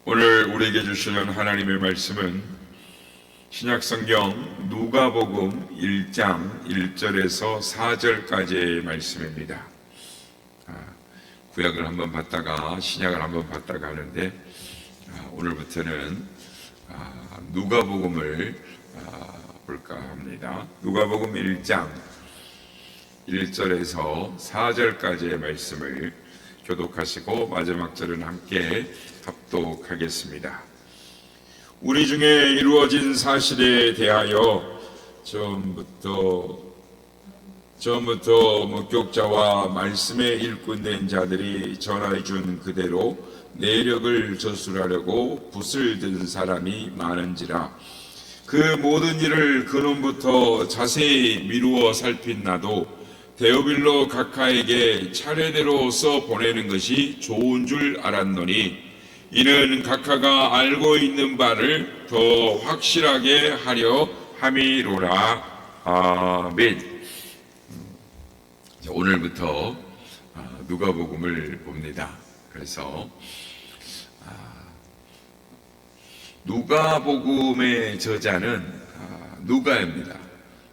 오늘 우리에게 주시는 하나님의 말씀은 신약성경 누가복음 1장 1절에서 4절까지의 말씀입니다. 구약을 한번 봤다가 신약을 한번 봤다가 하는데 오늘부터는 누가복음을 볼까 합니다. 누가복음 1장 1절에서 4절까지의 말씀을 교독하시고 마지막 절은 함께 합독하겠습니다. 우리 중에 이루어진 사실에 대하여 처음부터 목격자와 말씀에 일꾼된 자들이 전해 준 그대로 내력을 저술하려고 붓을 든 사람이 많은지라 그 모든 일을 근원부터 자세히 미루어 살핀 나도 데오빌로 각하에게 차례대로 써 보내는 것이 좋은 줄 알았노니 이는 각하가 알고 있는 바를 더 확실하게 하려 함이로라. 아멘. 오늘부터 누가복음을 봅니다. 그래서 누가복음의 저자는 누가입니다.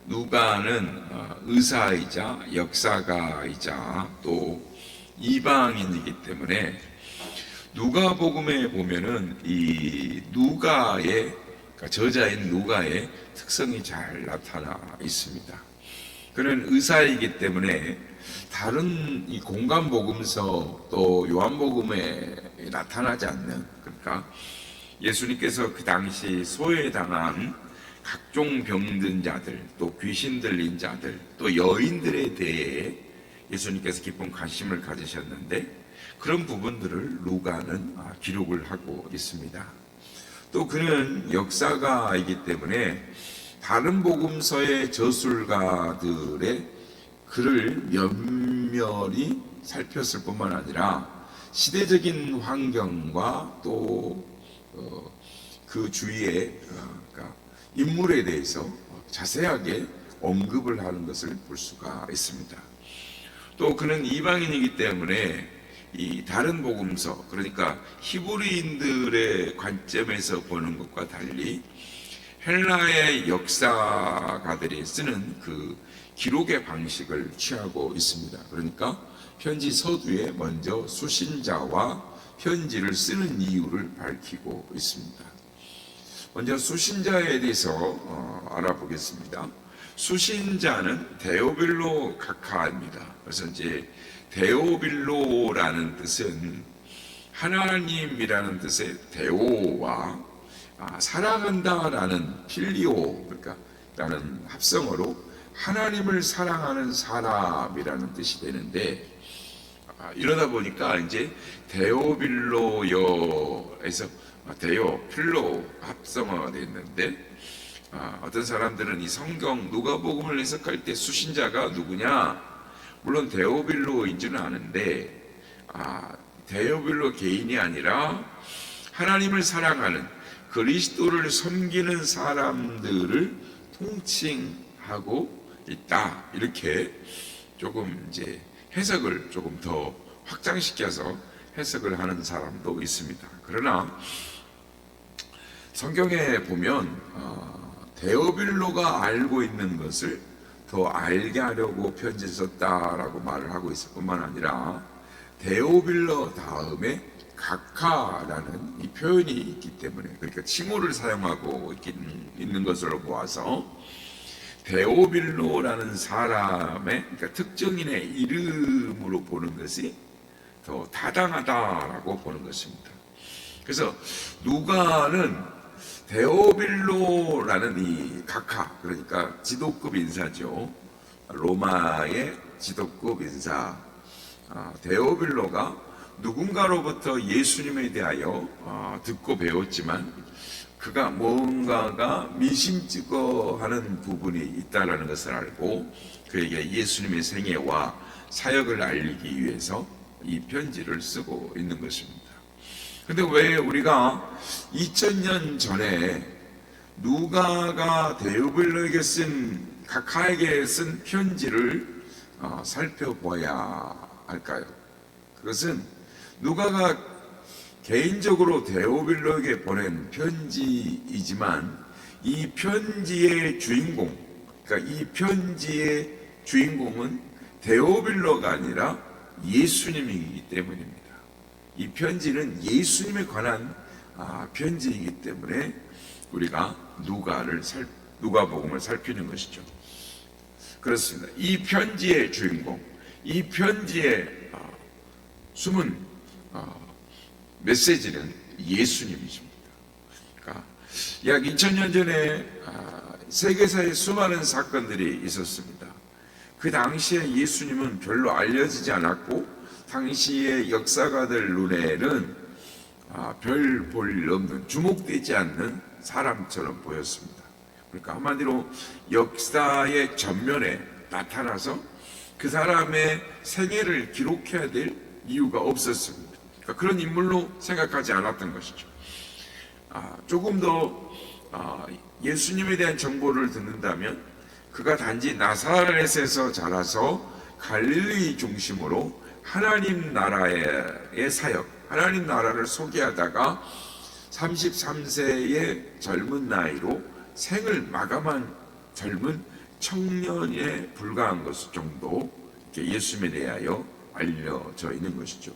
누가는 의사이자 역사가이자 또 이방인이기 때문에 누가복음에 보면은 이 누가의 그러니까 저자인 누가의 특성이 잘 나타나 있습니다. 그는 의사이기 때문에 다른 이 공간복음서 또 요한복음에 나타나지 않는, 그러니까 예수님께서 그 당시 소외당한 각종 병든 자들, 또 귀신 들린 자들, 또 여인들에 대해 예수님께서 깊은 관심을 가지셨는데 그런 부분들을 누가는 기록을 하고 있습니다. 또 그는 역사가이기 때문에 다른 복음서의 저술가들의 글을 면밀히 살폈을 뿐만 아니라 시대적인 환경과 또 그 주위의 그러니까 인물에 대해서 자세하게 언급을 하는 것을 볼 수가 있습니다. 또 그는 이방인이기 때문에 이 다른 복음서, 그러니까 히브리인들의 관점에서 보는 것과 달리 헬라의 역사가들이 쓰는 그 기록의 방식을 취하고 있습니다. 그러니까 편지 서두에 먼저 수신자와 편지를 쓰는 이유를 밝히고 있습니다. 먼저 수신자에 대해서 알아보겠습니다. 수신자는 데오빌로 각하입니다. 그래서 이제 데오빌로라는 뜻은 하나님이라는 뜻의 데오와 사랑한다라는 필리오, 그러니까 라는 합성어로 하나님을 사랑하는 사람이라는 뜻이 되는데, 이러다 보니까 이제 데오빌로여에서 데오, 필로 합성어가 되어 있는데 어떤 사람들은 이 성경 누가복음을 해석할 때 수신자가 누구냐? 물론 데오빌로인 줄은 아는데 데오빌로 개인이 아니라 하나님을 사랑하는 그리스도를 섬기는 사람들을 통칭하고 있다. 이렇게 조금 이제 해석을 조금 더 확장시켜서 해석을 하는 사람도 있습니다. 그러나 성경에 보면 데오빌로가 알고 있는 것을 더 알게 하려고 편지를 썼다라고 말을 하고 있을 뿐만 아니라 데오빌로 다음에 각하라는 이 표현이 있기 때문에, 그러니까 칭호를 사용하고 있는 것으로 보아서 데오빌로라는 사람의, 그러니까 특정인의 이름으로 보는 것이 더 타당하다라고 보는 것입니다. 그래서 누가는 데오빌로라는 이 각하, 그러니까 지도급 인사죠. 로마의 지도급 인사 데오빌로가 누군가로부터 예수님에 대하여 듣고 배웠지만 그가 뭔가가 미심쩍어하는 부분이 있다라는 것을 알고 그에게 예수님의 생애와 사역을 알리기 위해서 이 편지를 쓰고 있는 것입니다. 근데 왜 우리가 2000년 전에 누가가 데오빌로에게 각하에게 쓴 편지를 살펴봐야 할까요? 그것은 누가가 개인적으로 데오빌로에게 보낸 편지이지만 이 편지의 주인공, 그러니까 이 편지의 주인공은 데오빌로가 아니라 예수님이기 때문입니다. 이 편지는 예수님에 관한 편지이기 때문에 우리가 누가복음을 살피는 것이죠. 그렇습니다. 이 편지의 주인공, 이 편지의 숨은 메시지는 예수님이십니다. 그러니까 약 2000년 전에 세계사에 수많은 사건들이 있었습니다. 그 당시에 예수님은 별로 알려지지 않았고 당시의 역사가들 눈에는 별 볼 일 없는, 주목되지 않는 사람처럼 보였습니다. 그러니까 한마디로 역사의 전면에 나타나서 그 사람의 생애를 기록해야 될 이유가 없었습니다. 그러니까 그런 인물로 생각하지 않았던 것이죠. 조금 더 예수님에 대한 정보를 듣는다면 그가 단지 나사렛에서 자라서 갈릴리 중심으로 하나님 나라의 사역, 하나님 나라를 소개하다가 33세의 젊은 나이로 생을 마감한 젊은 청년에 불과한 것 정도 예수님에 대하여 알려져 있는 것이죠.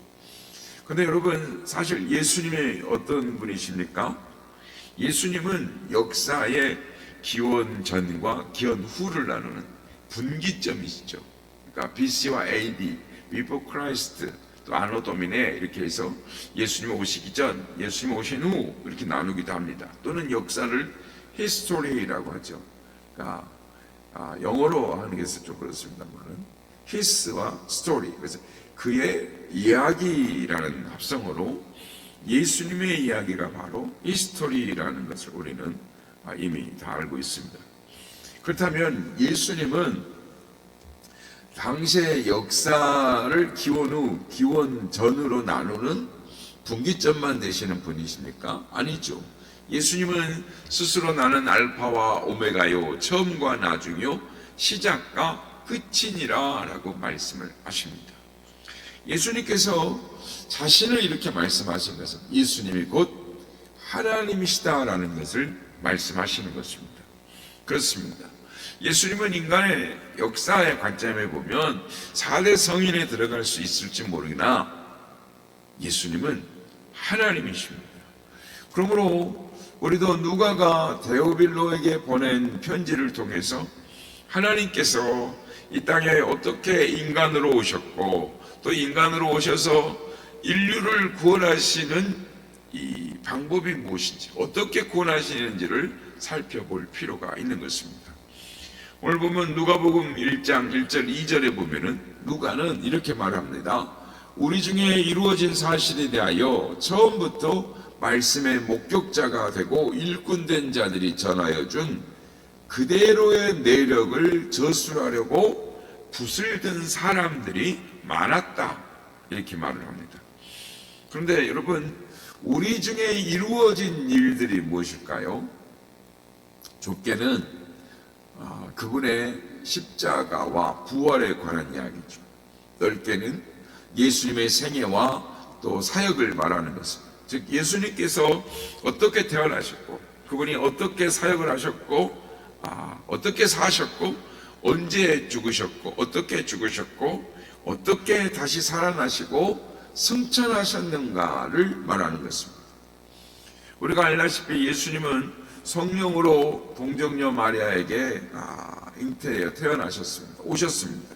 그런데 여러분, 사실 예수님이 어떤 분이십니까? 예수님은 역사의 기원 전과 기원 후를 나누는 분기점이시죠. 그러니까 BC와 AD, Before Christ, 또 아노 도미네 이렇게 해서 예수님 오시기 전, 예수님 오신 후 이렇게 나누기도 합니다. 또는 역사를 history라고 하죠. 그러니까 영어로 하는 게 좀 그렇습니다만은 his와 story, 그래서 그의 이야기라는 합성어로 예수님의 이야기가 바로 history라는 것을 우리는 이미 다 알고 있습니다. 그렇다면 예수님은 당시의 역사를 기원 후, 기원 전으로 나누는 분기점만 되시는 분이십니까? 아니죠. 예수님은 스스로 나는 알파와 오메가요, 처음과 나중이요, 시작과 끝이니라 라고 말씀을 하십니다. 예수님께서 자신을 이렇게 말씀하신 것은 예수님이 곧 하나님이시다라는 것을 말씀하시는 것입니다. 그렇습니다. 예수님은 인간의 역사의 관점에 보면 4대 성인에 들어갈 수 있을지 모르나 예수님은 하나님이십니다. 그러므로 우리도 누가가 데오빌로에게 보낸 편지를 통해서 하나님께서 이 땅에 어떻게 인간으로 오셨고 또 인간으로 오셔서 인류를 구원하시는 이 방법이 무엇인지, 어떻게 구원하시는지를 살펴볼 필요가 있는 것입니다. 오늘 보면 누가복음 1장 1절 2절에 보면은 누가는 이렇게 말합니다. 우리 중에 이루어진 사실에 대하여 처음부터 말씀의 목격자가 되고 일꾼된 자들이 전하여 준 그대로의 내력을 저술하려고 붓을 든 사람들이 많았다, 이렇게 말을 합니다. 그런데 여러분, 우리 중에 이루어진 일들이 무엇일까요? 좁게는 그분의 십자가와 부활에 관한 이야기죠. 넓게는 예수님의 생애와 또 사역을 말하는 것입니다. 즉 예수님께서 어떻게 태어나셨고 그분이 어떻게 사역을 하셨고 어떻게 사셨고 언제 죽으셨고 어떻게 죽으셨고 어떻게 다시 살아나시고 승천하셨는가를 말하는 것입니다. 우리가 알다시피 예수님은 성령으로 동정녀 마리아에게 잉태하여 태어나셨습니다. 오셨습니다.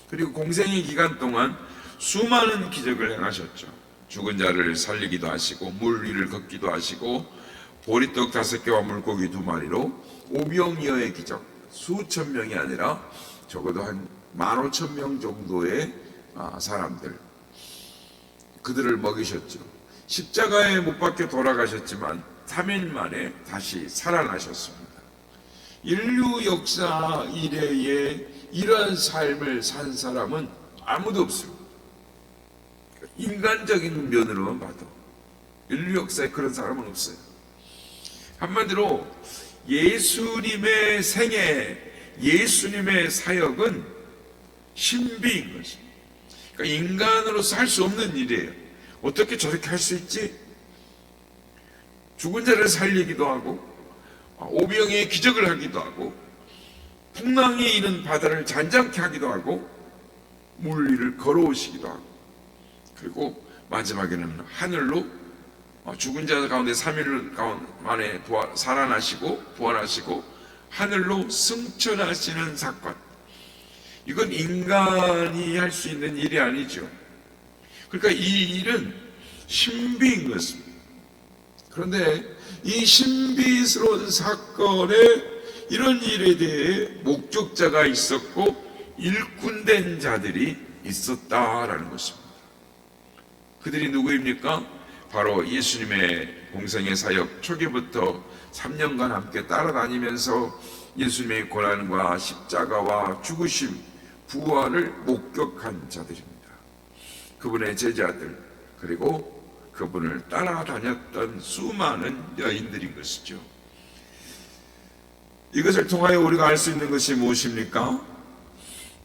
그리고 공생의 기간 동안 수많은 기적을 행하셨죠. 죽은 자를 살리기도 하시고 물 위를 걷기도 하시고 보리떡 5개와 물고기 2마리로 오병이어의 기적, 수천 명이 아니라 적어도 한 15,000명 정도의 사람들, 그들을 먹이셨죠. 십자가에 못 박혀 돌아가셨지만 3일 만에 다시 살아나셨습니다. 인류 역사 이래에 이러한 삶을 산 사람은 아무도 없습니다. 인간적인 면으로만 봐도 인류 역사에 그런 사람은 없어요. 한마디로 예수님의 생애, 예수님의 사역은 신비인 것입니다. 그러니까 인간으로서 할 수 없는 일이에요. 어떻게 저렇게 할 수 있지? 죽은 자를 살리기도 하고 오병이의 기적을 하기도 하고 풍랑이 있는 바다를 잔잔케 하기도 하고 물 위를 걸어오시기도 하고 그리고 마지막에는 하늘로 죽은 자 가운데 3일 만에 살아나시고 부활하시고 하늘로 승천하시는 사건, 이건 인간이 할 수 있는 일이 아니죠. 그러니까 이 일은 신비인 것입니다. 그런데 이 신비스러운 사건에 이런 일에 대해 목격자가 있었고 일꾼된 자들이 있었다라는 것입니다. 그들이 누구입니까? 바로 예수님의 공생의 사역 초기부터 3년간 함께 따라다니면서 예수님의 고난과 십자가와 죽으심, 부활을 목격한 자들입니다. 그분의 제자들, 그리고 그분을 따라다녔던 수많은 여인들인 것이죠. 이것을 통하여 우리가 알 수 있는 것이 무엇입니까?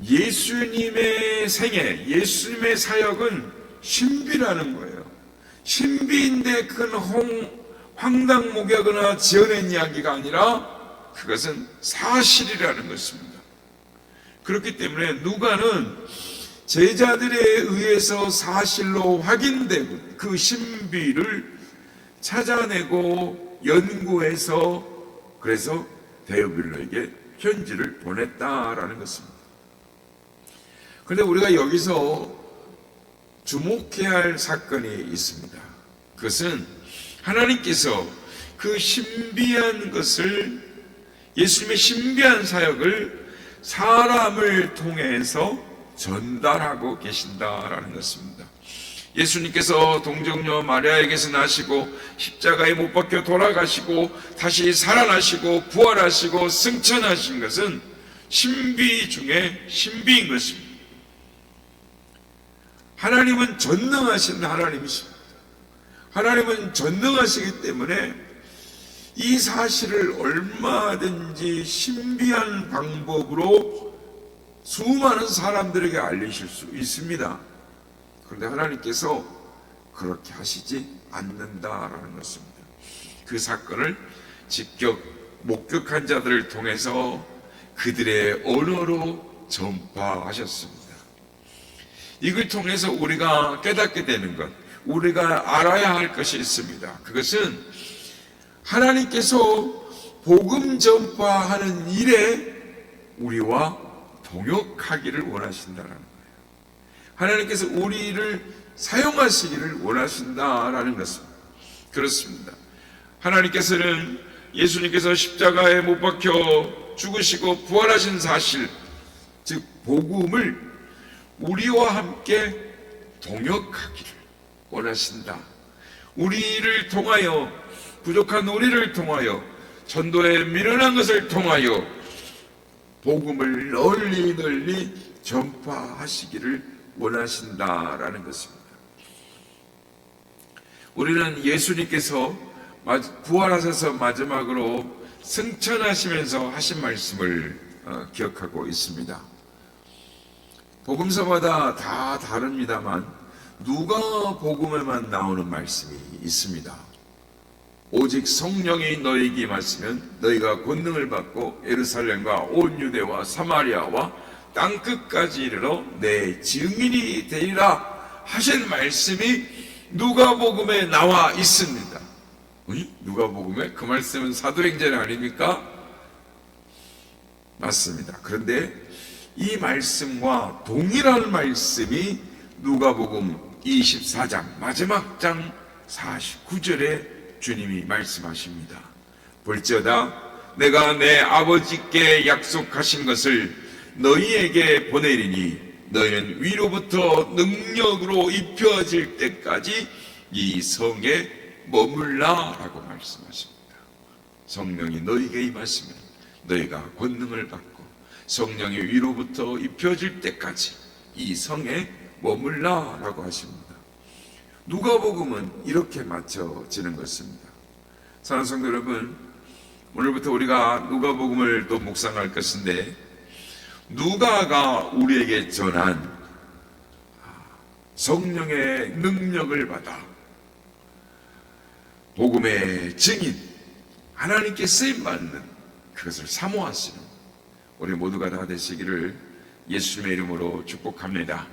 예수님의 생애, 예수님의 사역은 신비라는 거예요. 신비인데 그건 황당무계하거나 지어낸 이야기가 아니라 그것은 사실이라는 것입니다. 그렇기 때문에 누가는 제자들에 의해서 사실로 확인된 그 신비를 찾아내고 연구해서 그래서 데오빌로에게 편지를 보냈다라는 것입니다. 그런데 우리가 여기서 주목해야 할 사건이 있습니다. 그것은 하나님께서 그 신비한 것을, 예수님의 신비한 사역을 사람을 통해서 전달하고 계신다라는 것입니다. 예수님께서 동정녀 마리아에게서 나시고 십자가에 못 박혀 돌아가시고 다시 살아나시고 부활하시고 승천하신 것은 신비 중에 신비인 것입니다. 하나님은 전능하신 하나님이십니다. 하나님은 전능하시기 때문에 이 사실을 얼마든지 신비한 방법으로 수많은 사람들에게 알리실 수 있습니다. 그런데 하나님께서 그렇게 하시지 않는다라는 것입니다. 그 사건을 직접 목격한 자들을 통해서 그들의 언어로 전파하셨습니다. 이걸 통해서 우리가 깨닫게 되는 것, 우리가 알아야 할 것이 있습니다. 그것은 하나님께서 복음 전파하는 일에 우리와 동역하기를 원하신다는 거예요. 하나님께서 우리를 사용하시기를 원하신다라는 것입니다. 그렇습니다. 하나님께서는 예수님께서 십자가에 못 박혀 죽으시고 부활하신 사실, 즉 복음을 우리와 함께 동역하기를 원하신다. 우리를 통하여, 부족한 우리를 통하여, 전도에 미련한 것을 통하여 복음을 널리 전파하시기를 원하신다라는 것입니다. 우리는 예수님께서 부활하셔서 마지막으로 승천하시면서 하신 말씀을 기억하고 있습니다. 복음서마다 다 다릅니다만 누가 복음에만 나오는 말씀이 있습니다. 오직 성령이 너희에게 임하시면 너희가 권능을 받고 예루살렘과 온 유대와 사마리아와 땅끝까지 이르러 내 증인이 되리라 하신 말씀이 누가복음에 나와 있습니다. 누가복음에? 그 말씀은 사도행전 아닙니까? 맞습니다. 그런데 이 말씀과 동일한 말씀이 누가복음 24장 마지막 장 49절에 주님이 말씀하십니다. 볼지어다 내가 내 아버지께 약속하신 것을 너희에게 보내리니 너희는 위로부터 능력으로 입혀질 때까지 이 성에 머물라 라고 말씀하십니다. 성령이 너희에게 임하시면 너희가 권능을 받고 성령이 위로부터 입혀질 때까지 이 성에 머물라 라고 하십니다. 누가복음은 이렇게 맞춰지는 것입니다. 사랑하는 성도 여러분, 오늘부터 우리가 누가복음을 또 묵상할 것인데 누가가 우리에게 전한 성령의 능력을 받아 복음의 증인, 하나님께 쓰임받는 그것을 사모하시는 우리 모두가 다 되시기를 예수님의 이름으로 축복합니다.